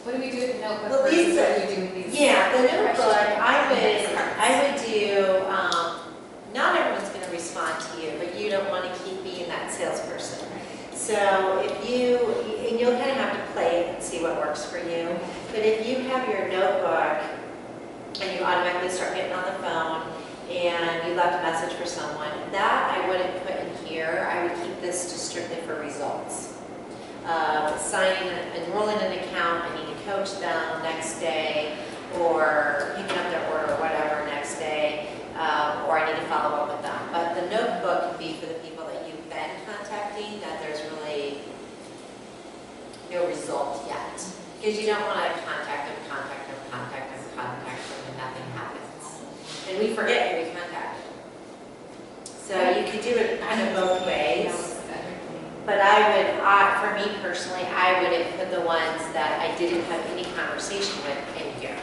What do we do with the notebook? Well, these versus are, what we do with these? yeah, the notebook, Cards. I would do, not everyone's going to respond to you, but you don't want to keep being that salesperson. So if you, and you'll kind of have to play it and see what works for you, but if you have your notebook and you automatically start getting on the phone and you left a message for someone, that I wouldn't put in here. I would keep this just strictly for results. Enrolling an account, I need to coach them next day, or picking up their order or whatever next day, or I need to follow up with them. But the notebook would be for the people that you've been contacting, that there's really no result yet. Because you don't want to contact them, and nothing happens. And we forget who we contacted. So you could do it kind of both ways. But for me personally, I wouldn't put the ones that I didn't have any conversation with in here.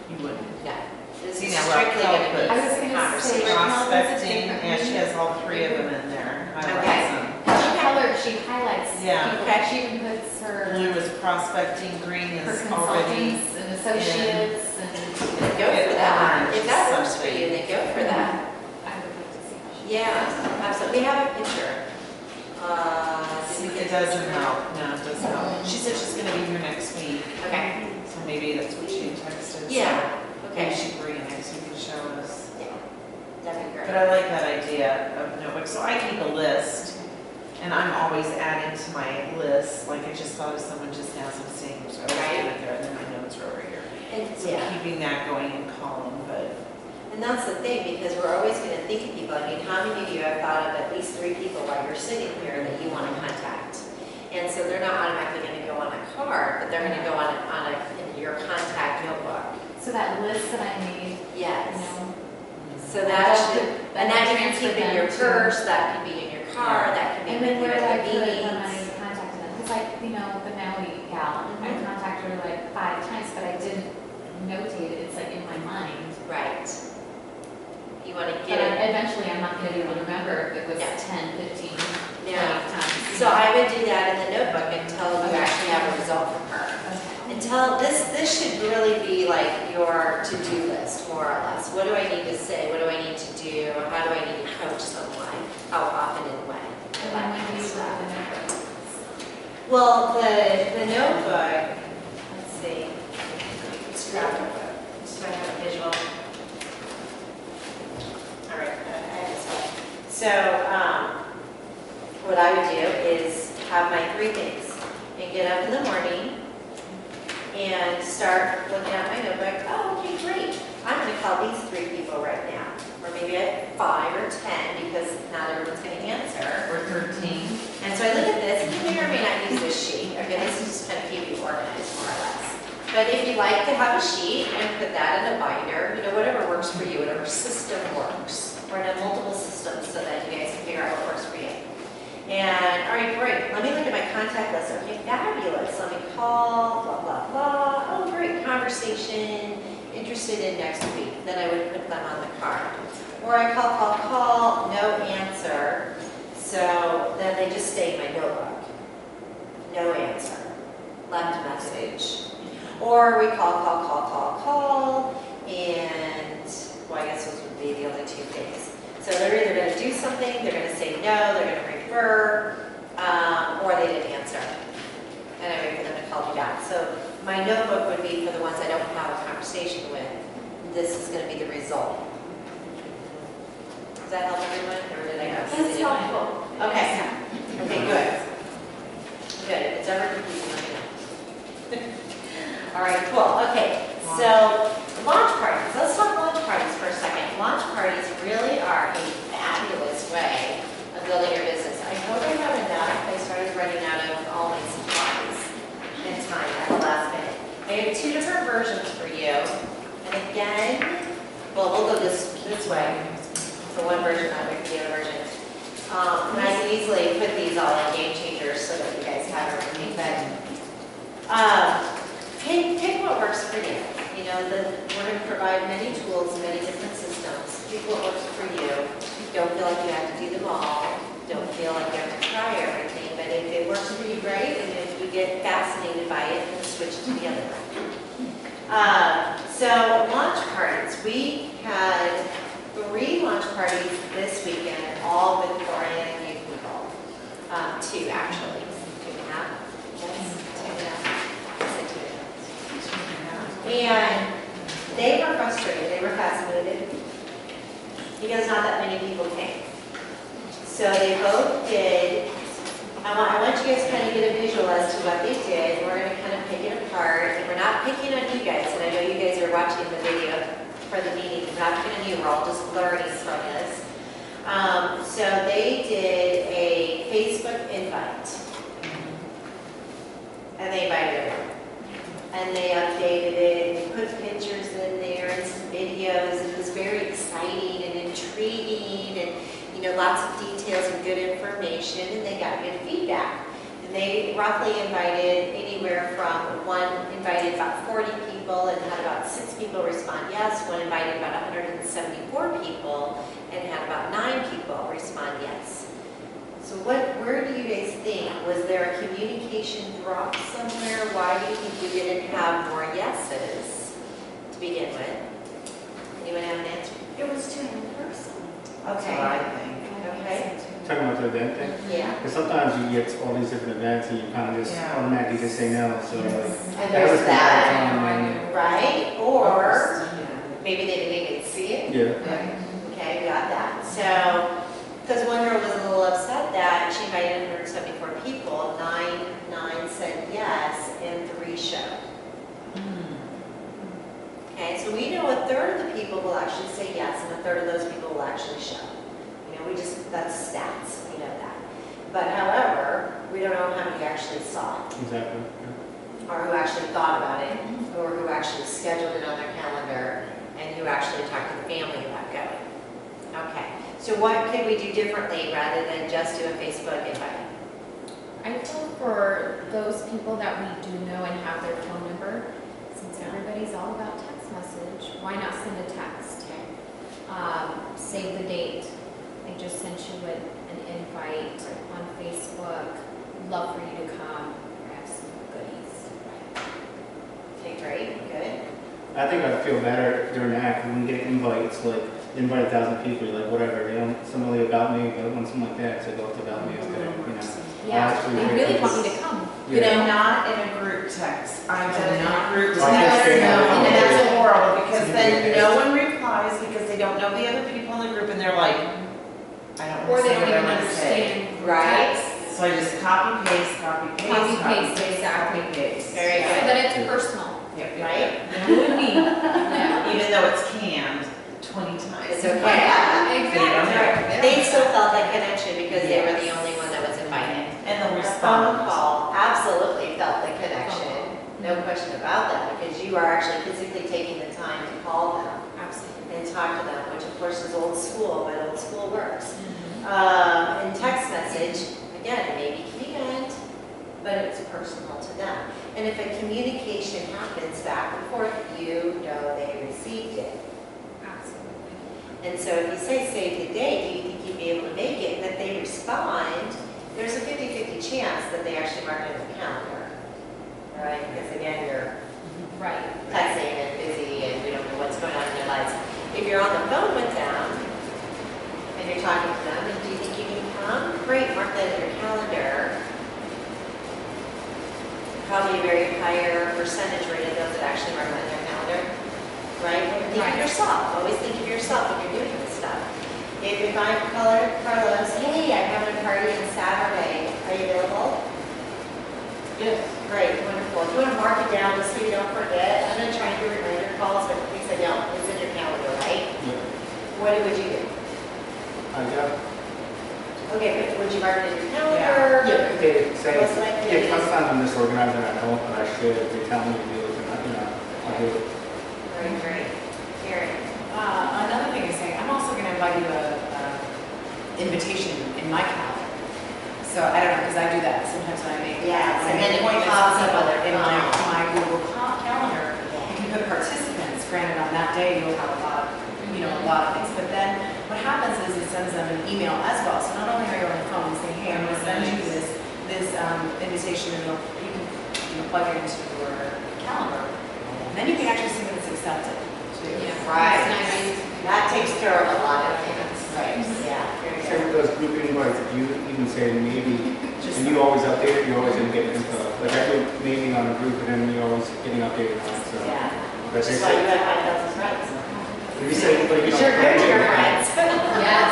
You wouldn't. No. This See, is now strictly Raquel going to be I was gonna say, conversation. Raquel does it Prospecting, differently. yeah, she has all three of them in there. Okay. She colored, she highlights Yeah. people. Okay. She even puts her Blue is prospecting, green her is already. consultants and associates and Then go for that. If that works for you, then go for that. I would like to see how she. Yeah, absolutely. We have a picture. Did we It get a doesn't picture? help, no, it doesn't help. She said she's gonna be here next week, Okay. so maybe that's what she texted. Yeah. Maybe Okay. she can bring it next week and show us. Yeah. That'd be But great. I like that idea of notebook, so I keep a list, and I'm always adding to my list, like I just thought of someone just now, so I'm saying, so I always Right. put it there, and then my notes are over here. And So yeah. keeping that going in column, but And that's the thing, because we're always going to think of people. I mean, how many of you have thought of at least 3 people while you're sitting here that you want to contact? And so they're not automatically going to go on a card, but they're going to go on in your contact notebook. So that list that I made, you Yes. know. So that should, and that you can keep in your Transfer purse, that can be in your car, that can be And with then you where at I the put it when I meetings. contacted them, because like, you know, the Maui gal, I Mhm. contacted her like 5 times, but I didn't notate it, it's like in my mind. Right. You want to But get it. eventually I'm not gonna be able to remember if it was Yeah. 10, 15, 20 Yeah. times. So I would do that in the notebook until you Okay. actually have a result from her. Okay. Until this should really be like your to-do list, more or less. What do I need to say? What do I need to do? How do I need to coach someone? How often and when? And then when do you do the notebook? Well, the notebook, let's see. Let's grab it. Just so I have a visual. All right, I have this one. So, what I would do is have my 3 things and get up in the morning and start looking at my notebook. Oh, okay, great. I'm going to call these 3 people right now. Or maybe I have 5 or 10 because not everyone's going to answer. or 13. And so I look at this, and you may or may not use this sheet. Okay, this is just kind of keep you organized, more or less. But if you like to have a sheet and put that in a binder, you know, whatever works for you, whatever system works. Or in multiple systems so that you guys can figure out what works for you. And, all right, great. Let me look at my contact list. Okay, fabulous. Let me call, blah, blah, blah. Oh, great, conversation, interested in next week. Then I would put them on the card. Or I call, no answer. So then they just stay in my notebook. No answer. Left message. Or we call, and, well, I guess those would be the only 2 things. So they're either going to do something, they're going to say no, they're going to refer, or they didn't answer. And I wait for them to call me back. So my notebook would be for the ones I don't have a conversation with. This is going to be the result. Does that help everyone, or did I go? That's helpful. Okay. Okay, good. Good. If it's ever confusing, let me know. All right, cool. Okay, so launch parties. Let's talk launch parties for a second. Launch parties really are a fabulous way of building your business. I hope I have enough. I started running out of all my supplies and time at the last minute. I have 2 different versions for you. And again, well, we'll go this way. So one version, not the other version. And I can easily put these all in Game Changers so that you guys have everything. But pick what works for you. You know, we're going to provide many tools, many different systems. Pick what works for you. Don't feel like you have to do them all. Don't feel like you have to try everything. But if it works for you, great. And if you get fascinated by it, then switch to the other one. So launch parties, we had 3 launch parties this weekend, all with brand new people. 2 actually, 2.5. Yes, 2.5. I said 2.5. And they were frustrated, they were fascinated because not that many people came. So they both did, I want you guys to kind of get a visual as to what they did. We're going to kind of pick it apart. And we're not picking on you guys, and I know you guys are watching the video for the meeting. We're not picking on you, we're all just learning from this. So they did a Facebook invite. And they invited everyone. And they updated it, they put pictures in there and some videos, and it was very exciting and intriguing, and lots of details and good information, and they got good feedback. And they roughly invited anywhere from, one invited about 40 people and had about 6 people respond yes, one invited about 174 people and had about 9 people respond yes. So where do you guys think? Was there a communication drop somewhere? Why do you think you didn't have more yeses to begin with? Anyone have an answer? It was too in person. That's Okay. what I think. Okay. Talking about the event thing? Yeah. Because sometimes you get all these different events and you kind of just Yeah. automatically just say no, so like. And that there's was that, the right? Or maybe they didn't even see it. Yeah. Okay, got that. So, because one girl was a little upset that she invited 174 people, 9 said yes, and 3 showed. Okay, so we know a third of the people will actually say yes, and a third of those people will actually show. That's stats, we know that. But however, we don't know how many actually saw it, Exactly. or who actually thought about it, or who actually scheduled it on their calendar, and who actually talked to the family about going. Okay, so what could we do differently rather than just do a Facebook invite? I feel for those people that we do know and have their phone number, since everybody's all about text message, why not send a text? Save the date. I just sent you an invite on Facebook. Love for you to come. I have some goodies. Okay, great, good. I think I'd feel better during that when we get invites, like invite 1,000 people, you're like whatever, they don't, somebody about me, but something like that, so go about me, okay, Yeah, Actually, they really want me to come. You know, not in a group text. I've done it in a group Like text. this thing, And that's horrible because then Yeah. no one replies because they don't know the other people in the group and they're like, I don't Or want to they say don't what I even want to say. understand. Right. text. So I just copy paste, copy paste, Copy, copy paste, paste, exactly. copy paste. Very So good. that it's personal. Yep, yep, Right? yep. You and me, Yeah. even though it's canned 20 times. It's okay. Exactly. They still felt that connection because they were the only one that was invited. And they'll A phone respond. call absolutely felt the connection, no question about that, because you are actually physically taking the time to call them Absolutely. and talk to them, which of course is old school, but old school works. Mm-hmm. And text message, again, it may be canned, but it's personal to them. And if a communication happens back and forth, you know they received it. Absolutely. And so if you say save the date, do you think you'd be able to make it, and that they respond, there's a 50-50 chance that they actually mark it in the calendar. Right? Because again, you're Right. texting and busy and we don't know what's going on in their lives. If you're on the phone with them and you're talking to them, and do you think you can come? Great, mark that in your calendar. Probably a very higher percentage rate of those that actually mark that in their calendar. Right? And think of Right. yourself. Always think of yourself when you're doing this stuff. If I call Carlos, hey, I'm having a party on Saturday, are you available? Yes. Great, wonderful. If you want to mark it down just so you don't forget, I'm going to try and do reminder calls, but please I don't. It's in your calendar, right? What would you do? I got it. Okay, but would you mark it in your calendar? Yeah, they say, Most likely it yeah, is. sometimes I'm disorganized and I don't, but I should, if they tell me to do it, then I do it. Great, great. Karen? Another thing is saying, I'm also going to invite you a invitation in my calendar. So I don't know, because I do that sometimes when I make. Yes, when I and then make it appointments pops with up on people their in phone. my Google calendar. You can put participants, granted on that day you'll have a lot of things, but then what happens is it sends them an email as well. So not only are you on the phone saying, hey, I'm going to send you this invitation, and you can plug it into your calendar. then you can actually see that it's accepted too. Right. It's nice. That takes care of a lot of things, right? Yeah, very So with good. those group invites, if you even say maybe, and you always update it, you're always gonna get info. Like I do maybe on a group and then you're always getting updated on it, so. Yeah. But they Just like you say, have 5,000 friends. if you say, like, you It's don't. your group, your friends. Yes.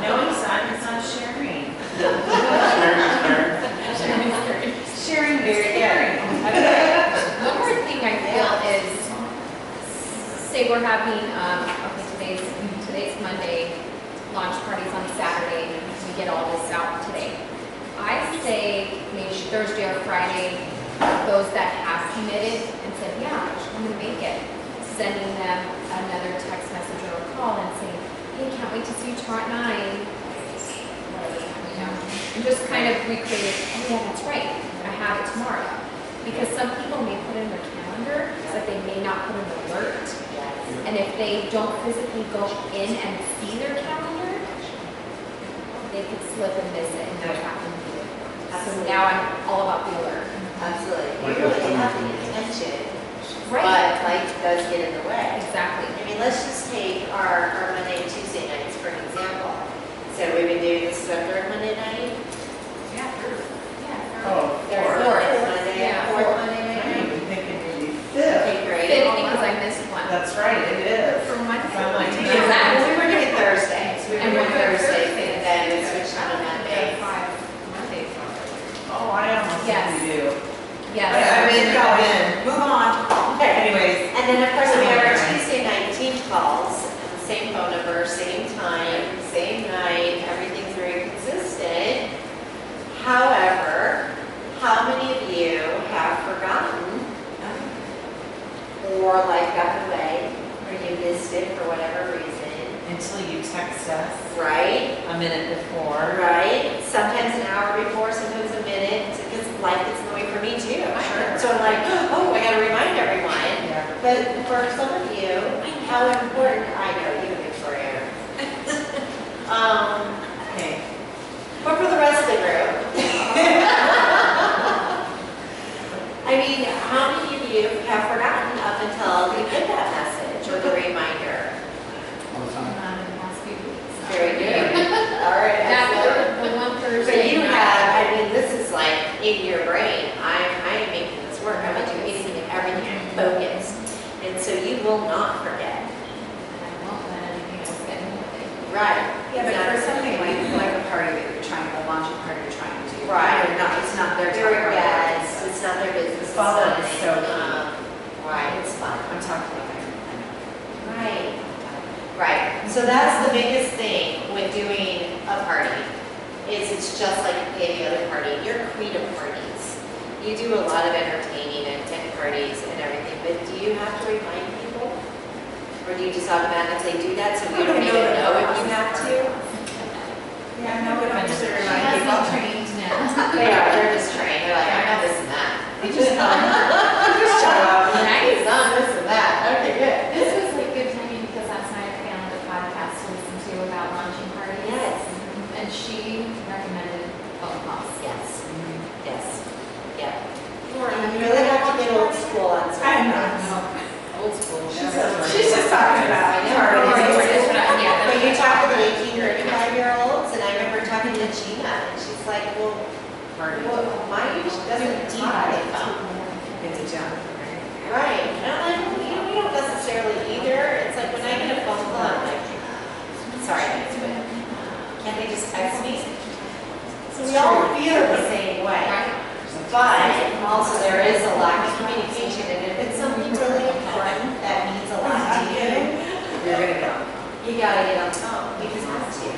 No, it's not sharing. Sharing is Very good. caring. One more thing I feel is, say we're having, okay, today's Monday, launch parties on Saturday, we get all this out today. I say maybe Thursday or Friday, those that have committed and said, yeah, I'm gonna make it, sending them another text message or a call and saying, hey, can't wait to see you tomorrow at 9. Whatever, you know, and just kind of recreate, oh yeah, that's right, I have it tomorrow. Because some people may put in their calendar, but they may not put an alert. And if they don't physically go in and see their calendar, they could slip and miss it and not happen to do it. So now I'm all about the alert. Absolutely. Like You those really have the things. intention, Right. but life does get in the way. Exactly. I mean, let's just take our Monday and Tuesday nights for an example. So we've been doing this is our third Monday night? Yeah. Yeah. Oh, Fourth Monday, Yeah. fourth Monday I'm night? even thinking maybe fifth. Okay, great. Fifth because I missed one. That's right, it is. For Monday. I'm like, Well, we were doing Thursdays, we were And doing we're doing Thursdays, Thursdays. and then we switched on to Monday. Mondays. Oh, I almost Yes. think we do. Yes. I mean, go in. Move on. Okay. Anyways, And then, of course, we have our Tuesday night team calls, same phone number, same time, same night, everything's very consistent. However, how many of you have forgotten or life got away, or you missed it for whatever reason, until you text us right? a minute before. Right? Sometimes an hour before, sometimes a minute, because life gets in the way for me too. Sure. So I'm like, oh, I gotta remind everyone. Yeah. But for some of you, how important, I know you and Victoria. Okay. But for the rest of the group. I mean, how many of you have forgotten up until you get that message with a reminder? All the time. Not in the last few weeks. Very good. All right. That's excellent. the one So Thursday. you night. have, I mean, this is like in your brain. I am making this work. I'm gonna do anything and everything. I'm focused. And so you will not forget. And I won't let anything else get in the way. Right. Yeah, but for Exactly. something like a party that you're trying, a launch party you're trying to do. Right. It's not their They're time. guests, it's not their business. It's Follow not is so key. Right, it's fun. I'm talking about that. Right. Right. So that's the biggest thing with doing a party, is it's just like any other party. You're queen of parties. You do a lot of entertaining and parties and everything, but do you have to remind people? Or do you just automatically do that so you don't even know if you have to? Yeah, no, we don't have to She remind has people. me trained now. They are, they're just trained. They're like, I know this and that. They just come. Just show up. Nice. It's on this and that. Okay, good. This was like good timing because last night I found a podcast to listen to about launching parties. Yes. And she recommended phone calls. Yes. Yes. Yeah. Or You really have to get old school on some I'm things. not. Old school. She's just talking about. I know. Yeah, But that's you right. talk to the 18, 35-year-olds, and I remember talking to Gina, and she's like, well, why doesn't Dee have a phone? It's a jump. Right. And I'm like, well, you know, we don't necessarily either. It's like when I get a phone call, I'm like, sorry, but can't they just text me? So we all feel the same way. Right. But also there is a lack of communication, and if it's something really important that means a lot to you, You're gonna go. you gotta get on the phone, you just have to.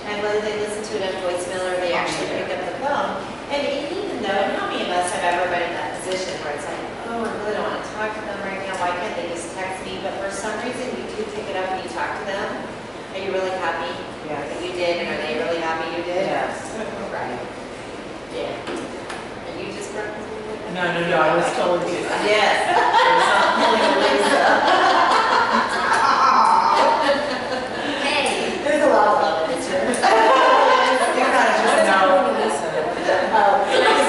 And whether they listen to it on voicemail or they actually pick up the phone, and even though, and how many of us have ever been in that position where it's like, oh, I really don't wanna talk to them right now, why can't they just text me? But for some reason, you do pick it up and you talk to them. Are you really happy Yes. that you did, and are they really happy you did? Yes. Right. Yeah. And you just worked with me with that? No, I was told you. Yes. Hey. There's a lot of love in this room. You gotta just know, listen.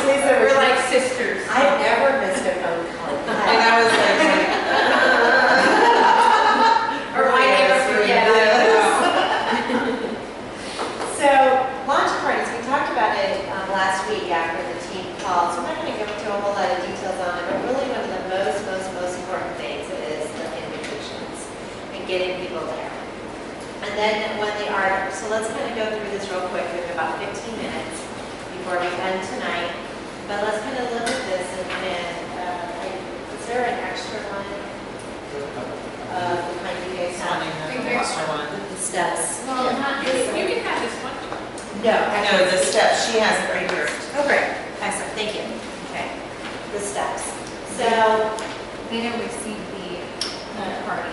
Lisa, We're like sisters. I've never missed a phone call. And I was like, And then when they are, so let's kind of go through this real quick. We have about 15 minutes before we end tonight. But let's kind of look at this is there an extra one? The kind you guys have? The extra one. The steps. Well, not this, you can have this one. No, No, the steps, she has it right here. Oh, great. Excellent, thank you. Okay, the steps. So, They don't receive the party,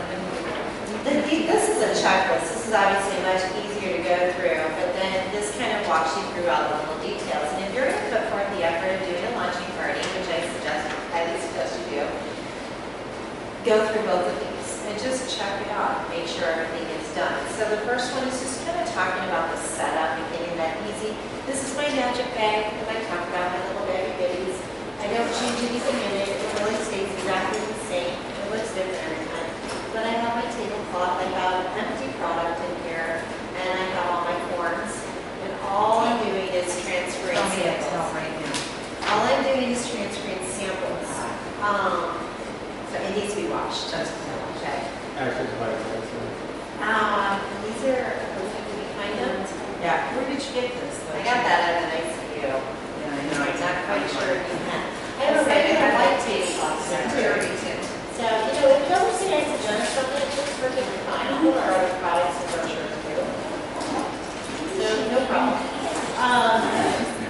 then we this is a checklist. This is obviously much easier to go through, but then this kind of walks you through all the little details. And if you're going to put forth the effort of doing a launching party, which I highly suggest you do, go through both of these and just check it out, make sure everything is done. So the first one is just kind of talking about the setup and getting that easy. This is my magic bag that I talked about, my little bag of goodies. I don't change anything in it. It really stays exactly the same. It looks different every time. But I have my tablecloth, I have empty product in here, and I have all my forms. And all I'm doing is transferring Tell me it's not samples. right now. All I'm doing is transferring samples. So it needs to be washed. That's Okay. Actually, it's quite nice. These are, kind of, Yeah, where did you get this? I got that at an ICU. Yeah, I know. I'm not quite sure if you can. I have a regular white tablecloth too. So, if you ever see I suggest something, it's just perfectly fine. I'll put our other products and brochures too. So, no problem.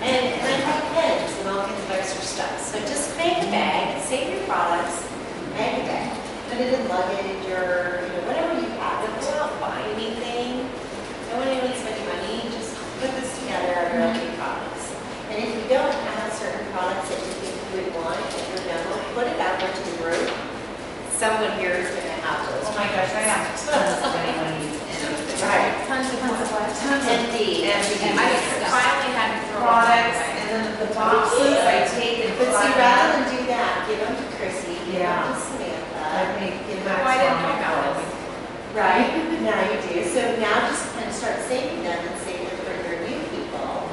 And I have pens and all kinds of extra stuff. So just make a bag, save your products, make a bag. Put it in luggage or, whatever you have. Don't go out and buy anything. Don't want anyone spending money. Just put this together of your own products. And if you don't have certain products that you think you would want at your demo, put it out there to the group. Someone here is going to have those. Oh my gosh, I have tons of anyone needs anything. Right. Tons of what? Tons of Indeed. I finally had to throw products, it and then the boxes I take and But put see, them rather out. than do that, give them to Chrissy, give them to Samantha. I make give Max them Why didn't on I my know phone. this? Right, now you do. So now just kind of start saving them and save them for your new people.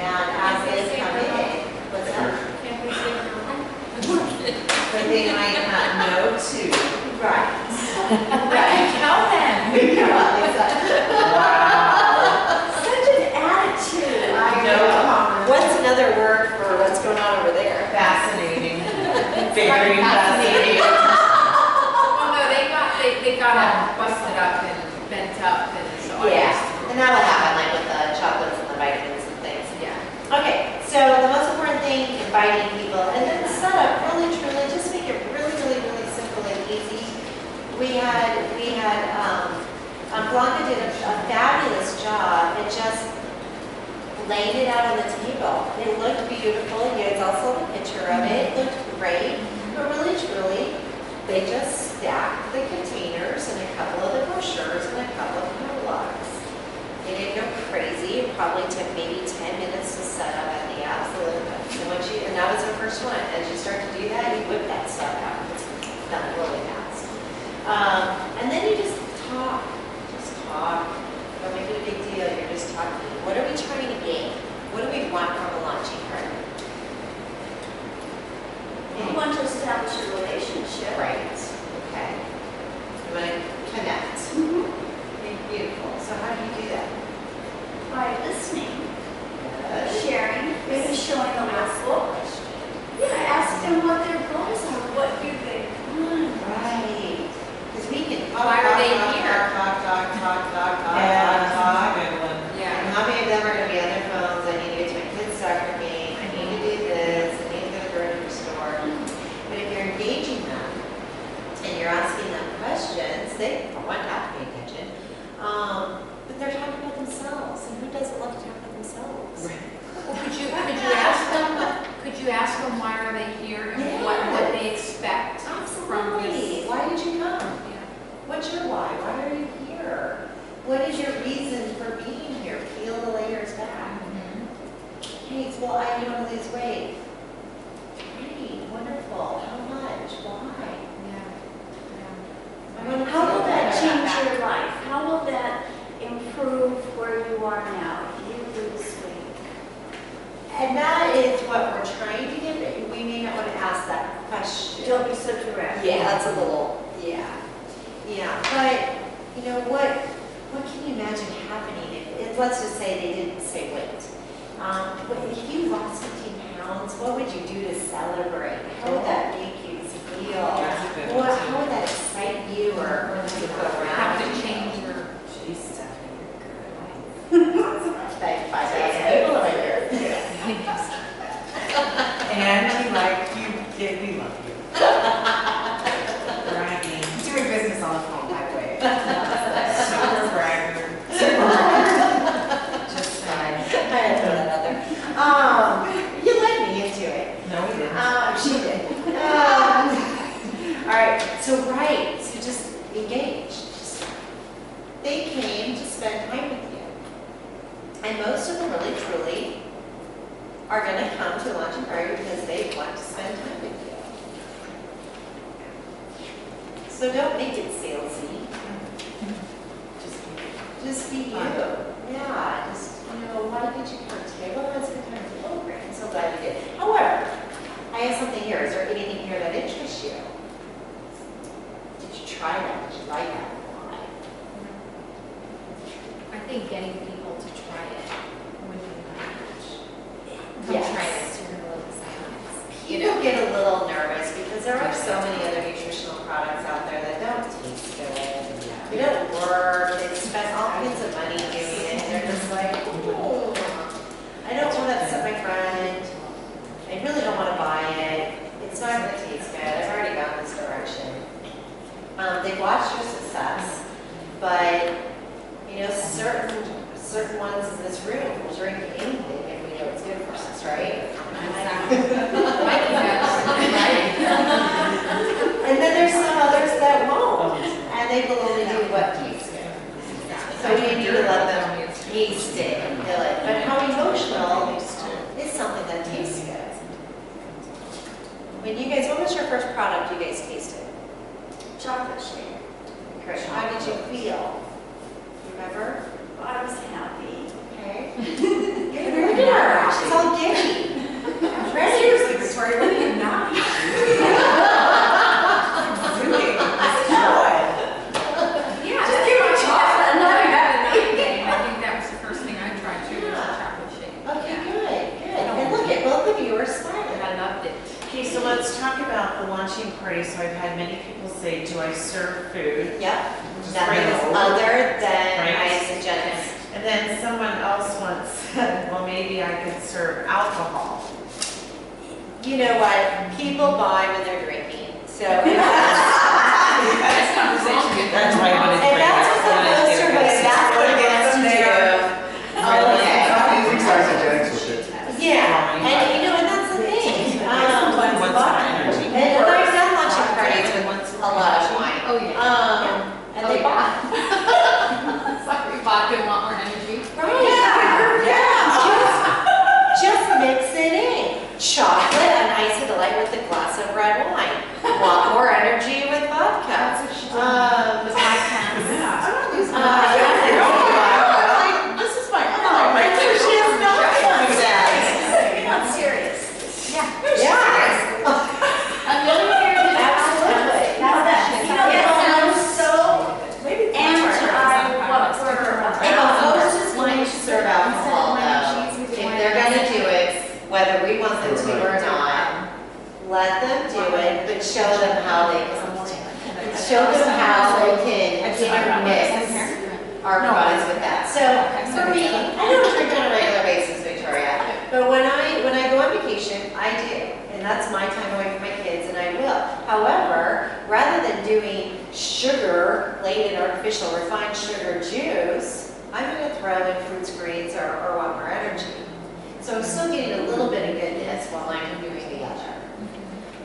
And as they come in, what's that? Can't we say it? But they might not know to. Right. I can tell them. Wow. Such an attitude. No comment. What's another word for what's going on over there? Fascinating. Very fascinating. Well, no, they got all busted up and bent up and so I Yeah, just- and that'll happen like with the chocolates and the vitamins and things. Yeah. Okay, so the most important thing, inviting people, and then the setup, really truly, just make it really, really, really simple and easy. Blanca did a fabulous job at just laying it out on the table. It looked beautiful, you guys all saw the picture of it, it looked great, but really truly, they just stacked the containers and a couple of the brochures and a couple of catalogs. They didn't go crazy. It probably took maybe 10 minutes to set up at the absolute most. And that was the first one. As you start to do that, you whip that stuff out. It's done really fast. And then you just talk. Just talk. Don't make it a big deal. You're just talking. What are we trying to gain? What do we want from a launching party? You want to establish a relationship. Right. Okay. You want to connect. Okay, beautiful. So how do you do that? By listening, Good. sharing, maybe showing them a book. Yeah, ask them what their goals are, what do they want. Right. Because we can Why are they here? talk. Yeah, that's a good one. Yeah. And how many of them are going to be on their phones? I need to get to my kids' soccer game. I need to do this. I need to go to the grocery store. But if you're engaging them and you're asking them questions, they, for one, have to pay attention. But they're talking about themselves. And who doesn't love to talk about themselves? Well, could you ask them why are they here and what they expect from Absolutely. this? Why did you come? Yeah. What's your why? Why are you here? What is your reason for being here? Peel the layers back. Hey, well, I want to lose weight. Great, wonderful. How much? Why? I want to How will feel that better about change your life? How will that improve where you are now? You lose weight. And that is what we're trying to get. We may not want to ask that question. Don't be so direct. Yeah, that's a little, yeah. Yeah, but, you know, what what can you imagine happening if let's just say they didn't say weight. But if you lost 15 pounds, what would you do to celebrate? How would that make you feel? How would that excite you or would you go around? Have to change your. She's Stephanie, you're good. Like 5,000 people over here. And we like you, we love you. Bragging. Doing business on the phone, by the way. Super bragger. Just saying. I had to throw that out there. You led me into it. No, we didn't. She did. All right, so just engage. They came to spend time with you. And most of them really, truly are going to come to lunch and party because they want to spend time with you. So don't make it salesy. Just be you. Yeah, just, why did you come today? Well, it's a good time. Oh, great. I'm so glad you did. However, I have something here. Is there anything here that interests you? Did you try that? Did you like that? Why? I think getting people to try it would be much. Come Yes. try this, you're gonna love this. People get a little nervous because there are so many other nutritional products out there that don't taste good. They don't work. They spend all kinds of money doing it. They're just like, oh, I don't want to upset my friend. I really don't want to buy it. It's not going to taste good. I've already gone this direction. They've watched your success, but certain ones in this room will drink anything, and we know it's good for us, right? And then there's some others that won't, and they will only do what tastes good. So you need to let them taste it and feel it. But how emotional is something that tastes good? When what was your first product you guys tasted? Chocolate shake. Chris, how did you feel? Remember? I was happy. Okay. Look at her. She's all giddy. Seriously, Victoria, what are you not? Doing this joy. Yeah. Just give her chocolate. Another game. I think that was the first thing I tried too, was Yeah. chocolate shake. Okay, good. And look at both of you are smiling. I loved it. Okay, so let's talk about the launching party. So I've had many people say, do I serve food? Yep. Just Nothing bring is it over. other than Right. isogenics. And then someone else once said, well, maybe I could serve alcohol. You know what? People buy when they're drinking. So if That's conversation. That's why I wanted to bring that's what the poster was, that's what it wants to do. Okay. Mix isogenics with it. Yeah, and that's the thing. What's our energy? And I've done luncheon parties with a lot of wine. Oh, yeah. And they bought. Sorry, vodka and want more energy. Right. Yeah. Just mix it in. Chocolate and ice it light with a glass of red wine. Want more energy with vodka. With my pants. This is my she has not done that. You're not serious. Yeah. Yeah. Absolutely. Now that, it sounds so anti what we're. If a host is going to serve alcohol, though, if they're gonna do it, whether we want them to or not, let them do it, but show them how they can. Show them how they can mix our products with that. So for me, I don't drink on a regular basis, Victoria, but when I go on vacation, I do. And that's my time away from my kids, and I will. However, rather than doing sugar, late and artificial refined sugar juice, I'm going to throw in fruits, greens, or want more energy. So I'm still getting a little bit of goodness while I'm doing the other.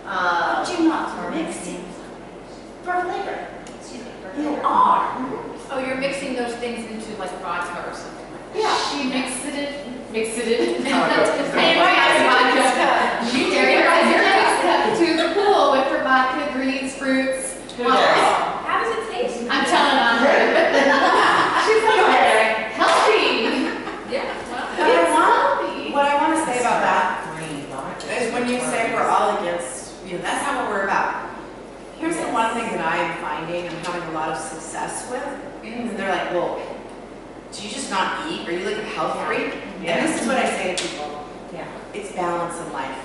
But you're not mixing. For flavor. Excuse me, for You flavor. are. Oh, you're mixing those things into like vodka or something like that? Yeah. She mixed it in. Hey, my husband's She carried her to the pool with her vodka, greens, fruits. Who does? How does it taste? I'm telling on her. She's like, healthy. Yeah, well, What I want to say about that Green vodka. is when you say we're all against, that's not what we're about. Here's the one thing that I'm finding and having a lot of success with. Is they're like, well, do you just not eat? Are you like a health freak? Yeah. And this is what I say to people. Yeah. It's balance in life.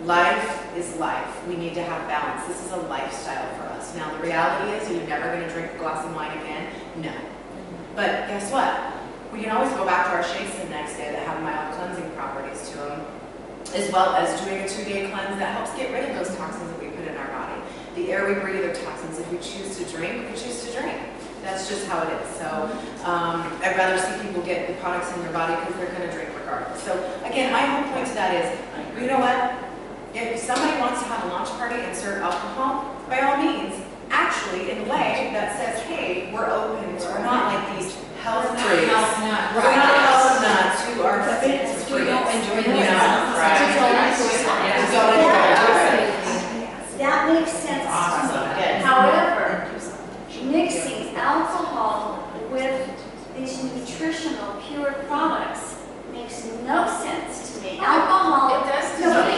Life is life. We need to have balance. This is a lifestyle for us. Now, the reality is, are you never going to drink a glass of wine again? No. But guess what? We can always go back to our shakes the next day that have mild cleansing properties to them, as well as doing a 2-day cleanse that helps get rid of those toxins that we put in our body. The air we breathe are toxins. If we choose to drink, we choose to drink. That's just how it is. So I'd rather see people get the products in their body because they're going to drink regardless. So again, my whole point to that is, you know what? If somebody wants to have a launch party and serve alcohol, by all means, actually in a way that says, hey, we're open. We're not like these health freaks. We're not health nuts who are fit freaks. We don't enjoy You this. know, right. Yeah. Go enjoy it. That makes sense to Awesome. me. Good. However, mixing alcohol with these nutritional pure products makes no sense to me. Alcohol, It does to no, me.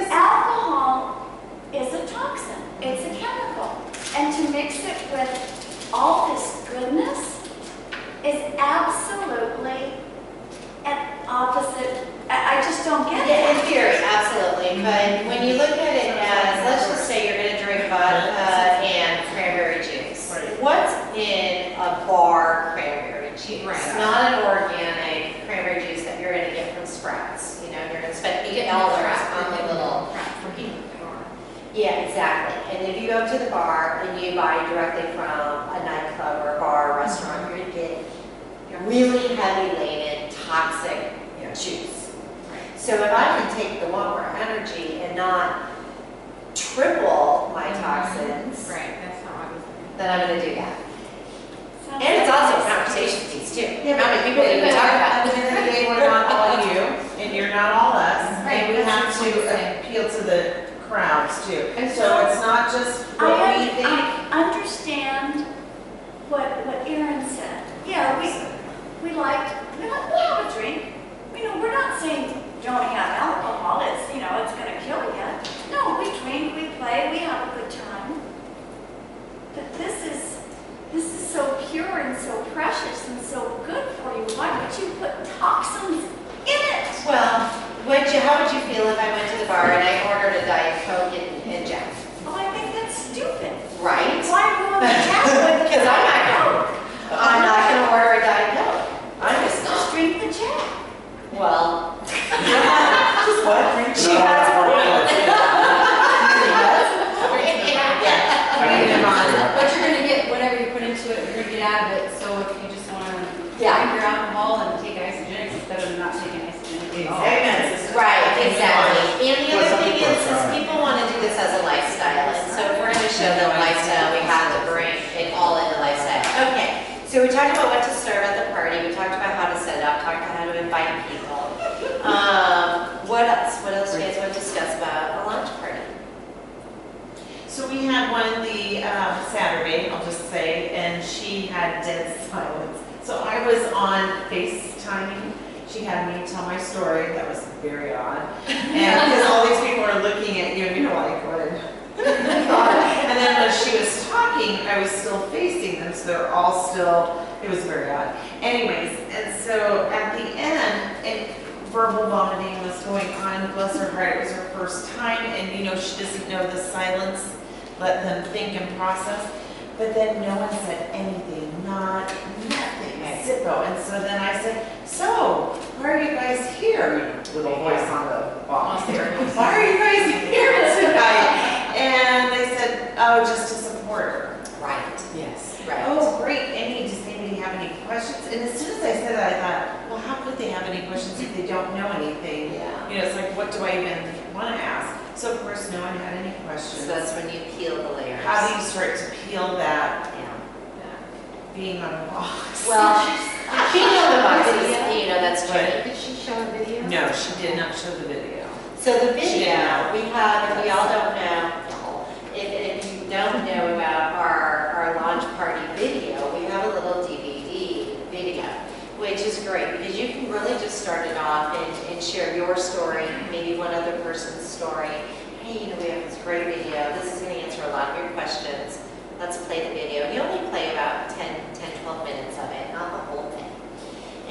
alcohol is a toxin. It's a chemical. And to mix it with all this goodness is absolutely an opposite. I just don't get Yeah, in it. theory, absolutely, but when you look at it as, let's just say you're gonna drink vodka and cranberry juice. Right. What's in a bar cranberry juice? Right. Not an organic cranberry juice that you're gonna get from Sprouts, you know, you're gonna spend $8 on the little. Yeah, exactly, and if you go to the bar and you buy directly from a nightclub or a bar or restaurant, you're gonna get really heavy laden, toxic juice. So if I can take the one more energy and not triple my toxins, Right, that's how I was thinking. then I'm gonna do that. Sounds And it's also a like- conversation piece too. Yeah, How many people do we talk At about? the end of the day, we're not all you, and you're not all us, Right, and we have that's what I'm to saying. appeal to the crowds too. And So it's not just what we think. I understand what Erin said. Yeah, we'll have a drink. You know, we're not saying don't have alcohol, it's gonna kill you. No, we drink, we play, we have a good time. But this is so pure and so precious and so good for you. Why would you put toxins in it? Well, how would you feel if I went to the bar and I ordered a Diet Coke and Jack? Oh, I think that's stupid. Right? Why ruin the Jack with Because I'm not gonna order a Diet Coke. I'm just Just not. drink the Jack. Well, Just what? she has a Yeah. I mean, come on. But you're gonna get whatever you put into it, you're gonna get out of it, so if you just wanna Yeah. drink your alcohol and take isogenics instead of not taking isogenics. Amen, sister. Right, exactly. And the Well, other some thing people is try. people want to do this as a lifestyle. And so if we're going to show them lifestyle, we have to bring it all into lifestyle. Okay, so we talked about what to serve at the party. We talked about how to set it up, talked about how to invite people. What else? What else do you guys want to discuss about a lunch party? So we had one the Saturday, I'll just say, and she had dead silence. So I was on FaceTiming. She had me tell my story. That was very odd. And because all these people are looking at you and you're like, what? And then when she was talking, I was still facing them, so they're all still, it was very odd. Anyways, and so at the end, verbal vomiting was going on. Bless her heart, it was her first time, and she doesn't know the silence, let them think and process. But then no one said anything, nothing, zippo. And so then I said, so, why are you guys here? Little voice on the box there. Why are you guys here tonight? And they said, oh, just to support her. Right, Yes. right. Oh, great. Does anybody have any questions? And as soon as I said that, I thought, well, how could they have any questions if they don't know anything? Yeah. It's like, what do I even want to ask? So of course, no one had any So questions. that's when you peel the layers. How do you start to peel that Yeah. being on a box? Well, being on the box is, that's tricky. Did she show a video? No, she did not show the video. So the She video, didn't know. we have, if we all don't know, if you don't know about our launch party video, we have a little DVD video, which is great because you can really just start it off and share your story, maybe one other person's story. Hey, we have this great video. This is going to answer a lot of your questions. Let's play the video. You only play about 10, 12 minutes of it, not the whole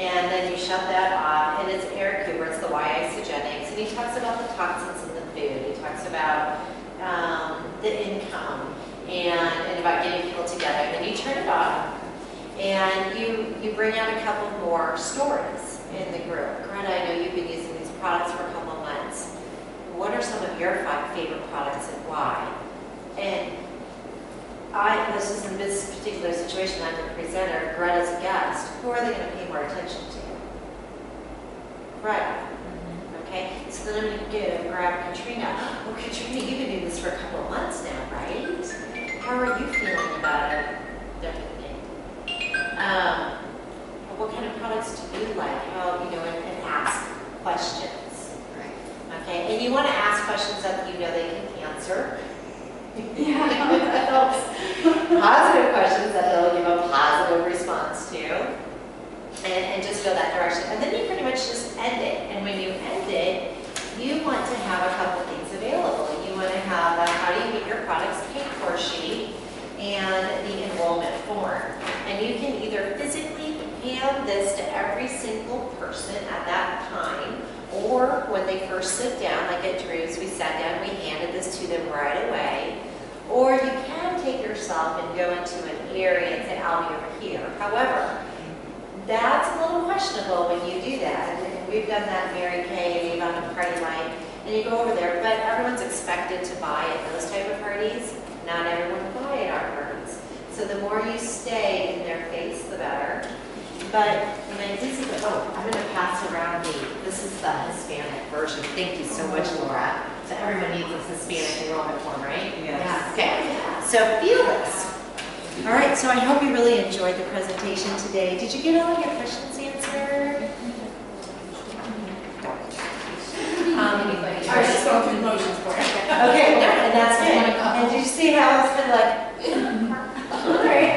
And then you shut that off, and it's Eric Cooper, it's the why isogenics, and he talks about the toxins in the food. He talks about the income and about getting people together. And then you turn it off, and you bring out a couple more stories in the group. Greta, I know you've been using these products for a couple of months. What are some of your 5 favorite products and why? And this is in this particular situation, I'm the presenter, Greta's a guest. Who are they going to pay more attention to? Greta. Okay, so then I'm going to go grab Katrina. Well, Katrina, you've been doing this for a couple of months now, right? How are you feeling about it? What kind of products do you like? How, and ask questions. Right. Okay, and you want to ask questions that you know they can answer. Yeah, that helps. Positive questions that they'll give a positive response to, and just go that direction. And then you pretty much just end it. And when you end it, you want to have a couple things available. You want to have a how do you get your products paid for sheet and the enrollment form. And you can either physically hand this to every single person at that time, or when they first sit down, like at Drew's, we sat down, we handed this to them right away. Or you can take yourself and go into an area and say, I'll be over here. However, that's a little questionable when you do that. And we've done that, Mary Kay, and Avon and Party Light, and you go over there, but everyone's expected to buy at those type of parties. Not everyone will buy at our parties. So the more you stay in their face, the better. But when I did see I'm going to pass around this is the Hispanic version. Thank you so much, Laura. So everyone needs this Hispanic enrollment form, right? Yes. Okay, so feel this. All right, so I hope you really enjoyed the presentation today. Did you get all your questions answered? I was just going through the motions for it. Okay, and that's good. And did you see how I was kind of like, all right.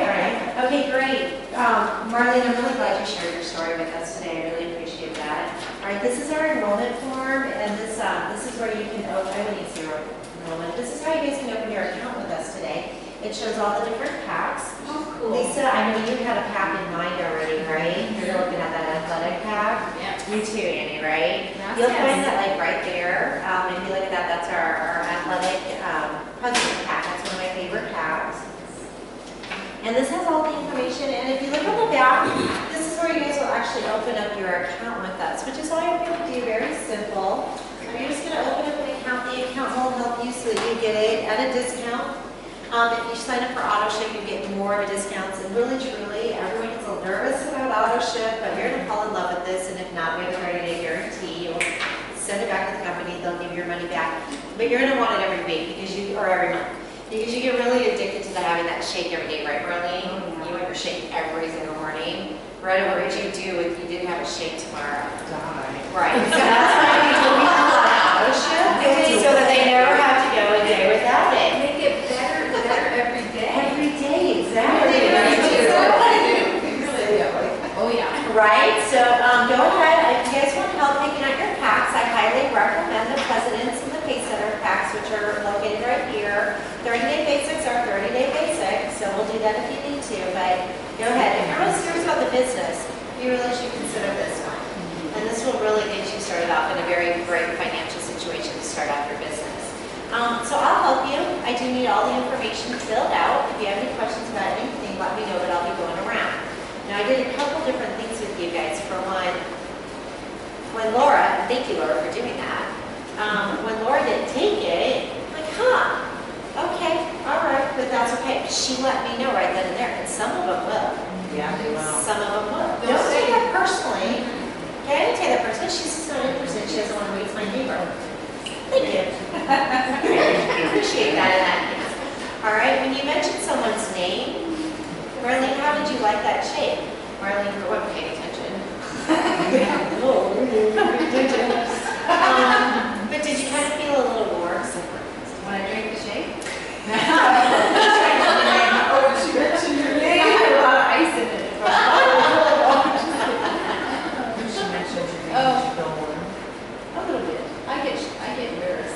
Okay, great. Marlene, I'm really glad you shared your story with us today. I really appreciate that. All right, this is our enrollment form, and this is where you can open, I would need zero enrollment. This is how you guys can open your account with us today. It shows all the different packs. Oh, cool. Lisa, I know you had a pack in mind already, right? You're looking at that athletic pack. Yeah. You too, Annie, right? That's You'll it. find that like right there. If you look at that, that's our athletic president pack. That's one of my favorite packs. And this has all the information. And if you look on the back, this is where you guys will actually open up your account with us, which is all you're going to do. Very simple. You're just going to open up an account. The account will help you so that you get it at a discount. If you sign up for auto ship, you get more of a discounts. And really, truly, everyone gets a little nervous about auto ship, but you're going to fall in love with this. And if not, we have a 30-day guarantee. You'll send it back to the company. They'll give you your money back. But you're going to want it every week or every month. Because you get really addicted to having that shake every day, right, Marlene? You want your shake every single morning. Right, what would you do if you didn't have a shake tomorrow? Die. Right. So that's why we told people about auto ship, so that they never have to go a day without it. Make it better every day. Every day, exactly. Oh, yeah. Right, so go ahead, if you guys want help picking out your packs, I highly recommend the Presidents and the Pace Center packs, which are located right here. 30-day basics are 30-day basics, so we'll do that if you need to, but go ahead. If you're really serious about the business, you really should consider this one. And this will really get you started off in a very great financial situation to start off your business. So I'll help you. I do need all the information filled out. If you have any questions about anything, let me know, but I'll be going around. Now, I did a couple different things with you guys. For one, when Laura, thank you, Laura, for doing that. When Laura didn't take it, I'm like, okay, all right, but that's okay. She let me know right then and there, and some of them will. Yeah, wow. Some of them will. Don't take that personally. Okay, I didn't take that personally. She's just not interested. She doesn't want to waste my neighbor. Thank you. I appreciate that in that case. All right, when you mentioned someone's name, Marlene, how did you like that shake? Marlene, you weren't paying attention. But did you kind of feel a little warm? When I drink the shake? She had a lot of ice in it. She mentioned you Oh. feel warm. A little bit. I get nervous.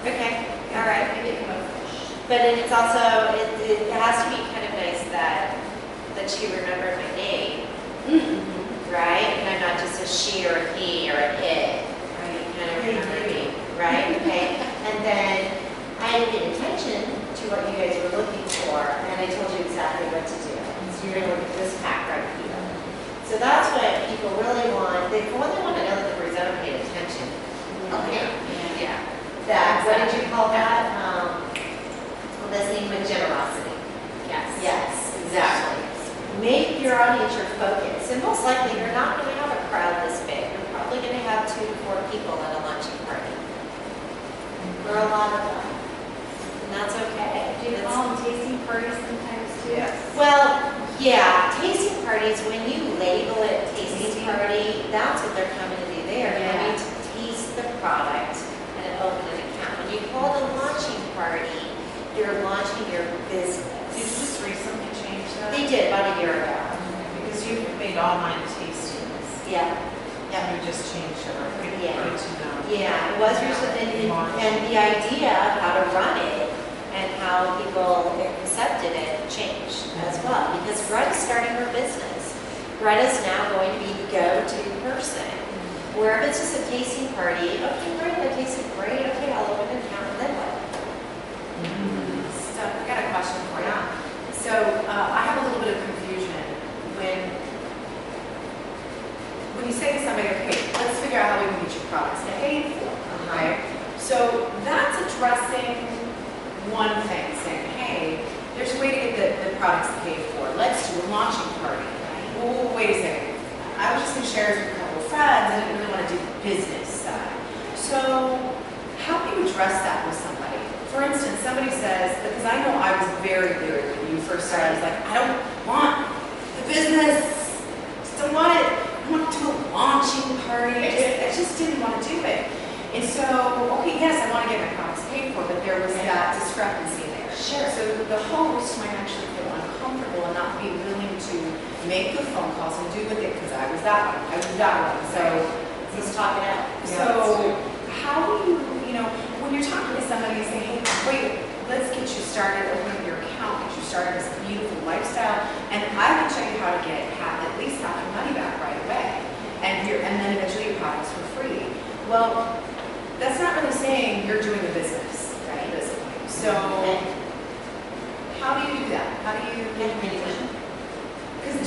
Okay, all right. I get kind of fresh. But it's also, it has to be kind of nice that she remembered my name. right? And I'm not just a she or a he or a it. You kind of remember me, right? Okay. And then I paid attention to what you guys were looking for, and I told you exactly what to do. So you're going to look at this pack right here. So that's what people really want. They want to know that the presenter paid attention. Okay. Yeah. That, what did you call that? Listening with generosity. Yes. Yes, exactly. Make your audience your focus. And most likely, you're not going to have a crowd this big. You're probably going to have 2 to 4 people at a luncheon party. Or a lot of them. And that's okay. Do you call them tasting parties sometimes too? Yes. Well, yeah, tasting parties, when you label it tasting party, that's what they're coming to do there. They're coming to taste the product and open an account. When you call it a launching party, you're launching your business. Did you just recently change that? They did about a year ago. Because you made online tastings. Yeah. And you just changed it. Yeah. Good to know. Yeah, it was recently, and the idea of how to run it and how people accepted it changed as well. Because Greta's starting her business. Greta's now going to be the go-to person. Where if it's just a tasting party, okay, great, that tasted great, okay, I'll open an account, and then what? So I got a question for you. So I have a little bit of confusion when you say to somebody, okay, let's figure out how we can get your products paid for, right? So that's addressing one thing, saying, hey, there's a way to get the products paid for. Let's do a launching party. Well, wait a second. I was just going to share this with a couple of friends. I didn't really want to do the business side. So how do you address that with somebody? For instance, somebody says, because I know I was very leery when you first started, I was like, I don't want the business, just don't want it. I want to do a launching party. I just didn't want to do it. And so, okay, yes, I want to get my products paid for, but there was that discrepancy there. Sure. So the host might actually feel uncomfortable and not be willing to make the phone calls and do with it, because I was that one. I was that one. So Let's talk it out. so how do you know, when you're talking to somebody and say, hey, wait, let's get you started, open up your account, get you started this beautiful lifestyle, and I can show you how to get at least half your money back right away, and then eventually your products for free. Well, that's not really saying you're doing a business, right? Basically. So how do you do that? How do you? Because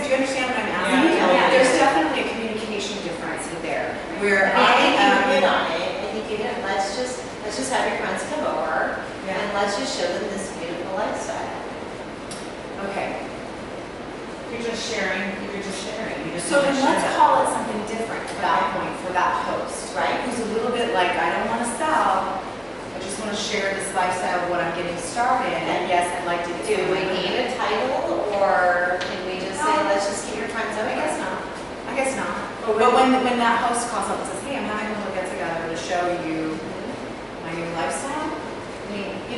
do you understand what I'm asking? Yeah. There's definitely a communication difference there, where I think you hit on it. I think you hit. Let's just have your friends come over and let's just show them this beautiful lifestyle. Okay. You're just sharing. You just So then wanna let's share. call it something different at that point for that host, right? Who's a little bit like, I don't want to sell, I just want to share this lifestyle of what I'm getting started, and yes, I'd like to Do we need a title, or can we just say, let's just keep your friends over? I guess not. I guess not. But when that host calls up and says, hey, I'm having a little get together to show you my new lifestyle,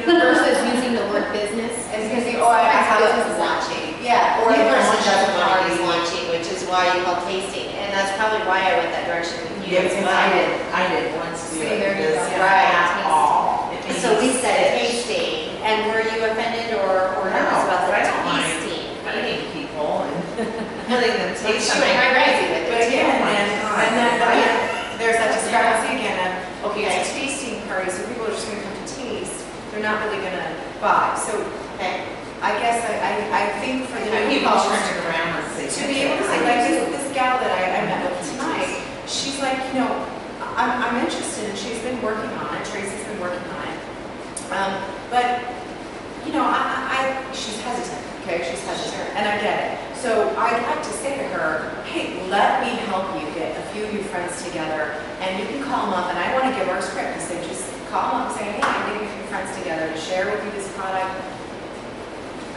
Versus using the word business. and because you, oh, I have Business this launching. Yeah, Or the person launch doesn't want to party. use launching, which is why you call tasting, and that's probably why I went that direction with you. Yeah, because I did once do See, it. there you because go. Right. At all. It So we means said fish. tasting, and were you offended or nervous about the I don't mind tasting? Hurting people and letting them taste She something. went crazy with But it too. again, Oh my and God. then there's that discrepancy again of, okay, Okay. it's a tasting party, so people are just gonna come to taste, they're not really gonna buy. So Okay. I guess I think for the I new keep on host, turning around and say. to be able to say, like this gal that I met with tonight, she's like, I'm interested, and she's been working on it, Tracy's been working on it. But, she's hesitant, okay, she's hesitant, and I get it. So I'd like to say to her, hey, let me help you get a few of your friends together, and you can call them up, and I want to give her a script, and say, just call them up and say, hey, I'm getting a few friends together to share with you this product.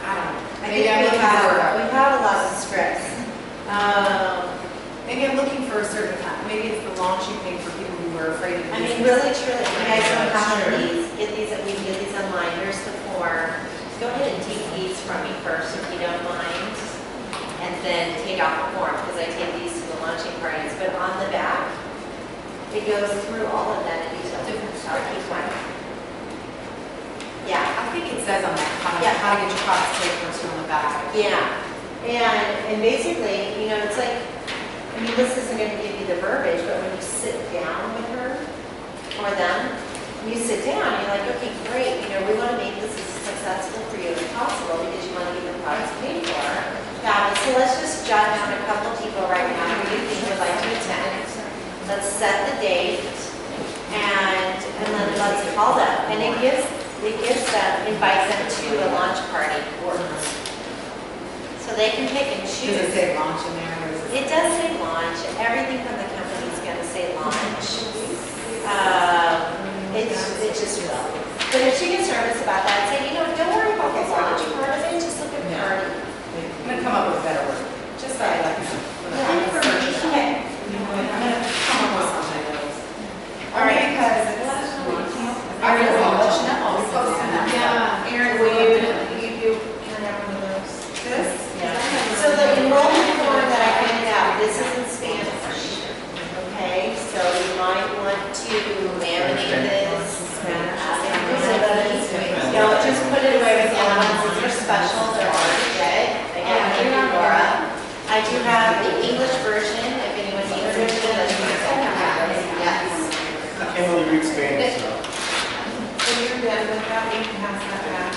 I don't know. I Maybe I'm think looking for, we have a lot of scripts. maybe I'm looking for a certain kind, maybe it's the launching thing for people who are afraid of I mean, business. really, truly, you guys don't have Sure. these, we can get these online, here's the form. Go ahead and take these from me first, if you don't mind, and then take out the form, because I take these to the launching parties, but on the back, it goes through all of that in detail. Different I'll keep one. Yeah. I think it says on that, how Yeah. to get your products paid for on the back. Yeah, and basically, it's like, I mean, this isn't gonna give you the verbiage, but when you sit down with her or them, when you sit down, you're like, okay, great, you know, we wanna make this as successful for you as possible because you wanna get the products paid for. So let's just jot down a couple people right now who you think would like to attend. Let's set the date and then let's call them. And it gives them, invites them to a launch party. So they can pick and choose. Does it say launch in there? Or is It does say launch. Everything from the company is going to say launch. It just will. But if she gets nervous about that, say, you know, don't worry about the launch part of it. Just look at party. I'm gonna come up with a better word, just so I like to. Okay. I'm gonna come up with something else. All right. Because it's, I really want to know also. Yeah. Erin, will you have one of those? This? So the enrollment form that I printed out, this is in Spanish. Okay, so you might want to laminate this. Don't just put it away with the other ones. These are special, they're hard to get. Again, thank you, Laura. I do have the English version, if anyone needs it. Yes. I can't really read Spanish, so. When you're done with that, you can pass that back.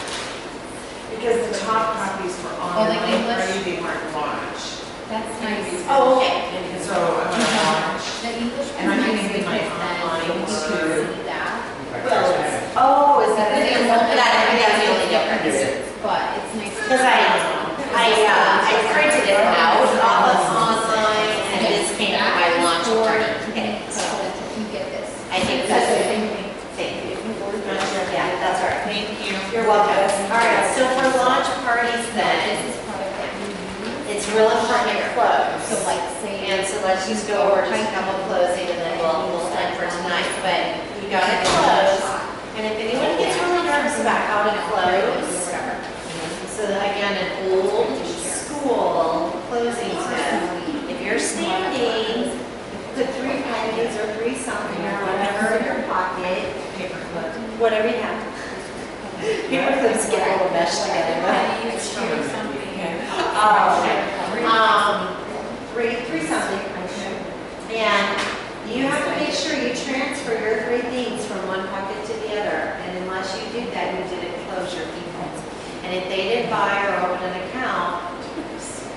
Because the top copies were Oh, on like the English? ready, they weren't launched. That's nice. Oh, okay. So I'm gonna launch. The English And I'm one is using my because then online you can word. see that. Oh, is that The the enrollment that's the only is difference? different, but it's nice. to Because I printed it out online and this came to my launch party. Okay, So so that you get this. I think That's that's the it. same thing. Thank you. Yeah, that's all right. Thank you. You're welcome. All right, so for launch parties then, This is product that you use. it's real important to close. So like say. And so let's just go over just a couple closing and then we'll end for tonight. But you gotta close. And if anyone gets really nervous about how to close, so that again, an old school closing tip. If you're standing, put 3 pennies or 3 something or whatever in your pocket, Paper clip. whatever you have. Paper clips get a little meshed together. Three something. And you have to make sure you transfer your 3 things from one pocket to the other. And unless you do that, you didn't close your people. And if they didn't buy or open an account,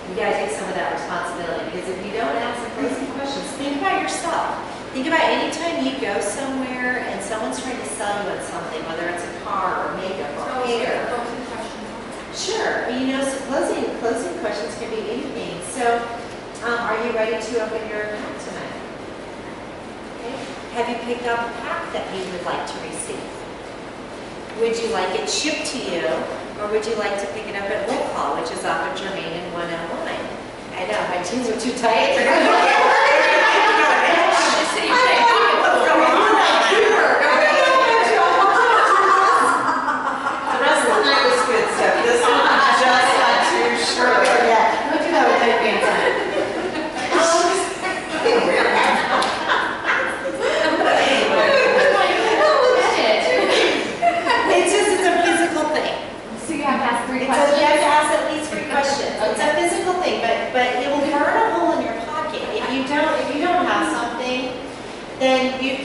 you gotta take some of that responsibility. Because if you don't ask the closing questions, think about yourself. Think about any time you go somewhere and someone's trying to sell you on something, whether it's a car or makeup or hair. Sure, you know, so closing questions can be anything. So, are you ready to open your account tonight? Okay. Have you picked out the pack that you would like to receive? Would you like it shipped to you, or would you like to pick it up at roll call, which is off of Germain and 101? I know, my jeans are too tight. The rest of the night was good stuff. This one just got too short. Yeah. Don't do that with tight pants on. It's a physical thing. So you have to ask 3 You questions. have to ask at least 3 questions. It's a physical thing, but it will burn a hole in your pocket. If you don't have something, then you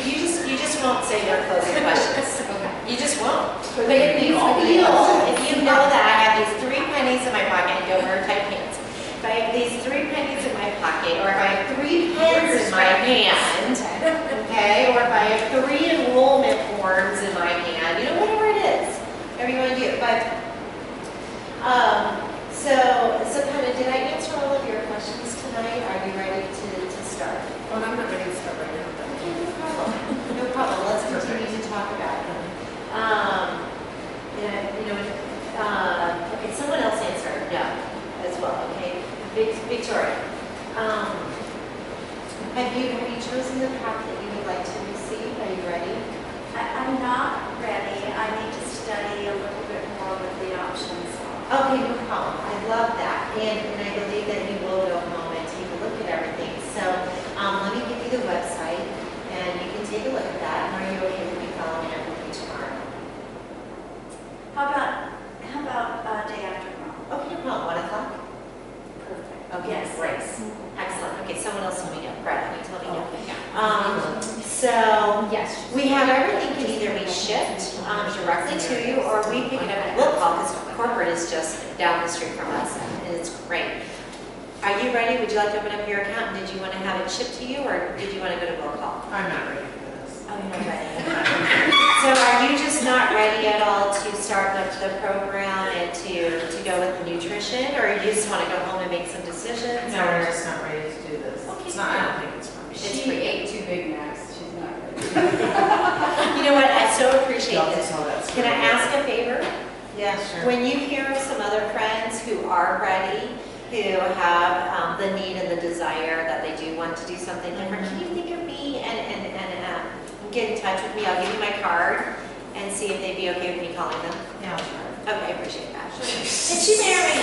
just won't say no closing questions. Okay. You just won't. But if you know that I have these 3 pennies in my pocket, and don't wear tight pants. If I have these 3 pennies in my pocket, or if I have 3 pens in my hand, okay, or if I have 3 enrollment forms in my hand, you know, whatever it is, whatever you want to do. But, so Pena, did I answer all of your questions tonight? Are you ready to start? Well, I'm not ready to start right now. Okay, no problem. No problem. Let's continue to talk about them. Okay, someone else answered no as well, okay? Victoria, have you chosen the path that you would like to receive? Are you ready? I'm not ready. I need to study a little bit more with the options. Okay, no problem. I love that. And I believe that you will go home and take a look at everything. So let me give you the website and you can take a look at that. And are you okay with me following up with you tomorrow? How about day after tomorrow? Okay, no problem. 1 o'clock? Perfect. Okay, Yes. great. Excellent. Okay, someone else will because corporate is just down the street from us, and it's great. Are you ready? Would you like to open up your account? Did you want to have it shipped to you, or did you want to go to roll call? I'm not ready for this. Oh, you're not ready. So are you just not ready at all to start up the program and to go with the nutrition, or you just want to go home and make some decisions? No, or- we're just not ready to do this. Okay. It's not, I don't think it's for me. It's She for you. ate 2 Big Macs, she's not ready. You know what? I so appreciate Y'all this. can tell that Can I story. ask a favor? Yeah, sure. When you hear of some other friends who are ready, who have the need and the desire that they do want to do something different, can you think of me and get in touch with me? I'll give you my card and see if they'd be okay with me calling them. Yeah, I'll try. Okay, I appreciate that. And she may or may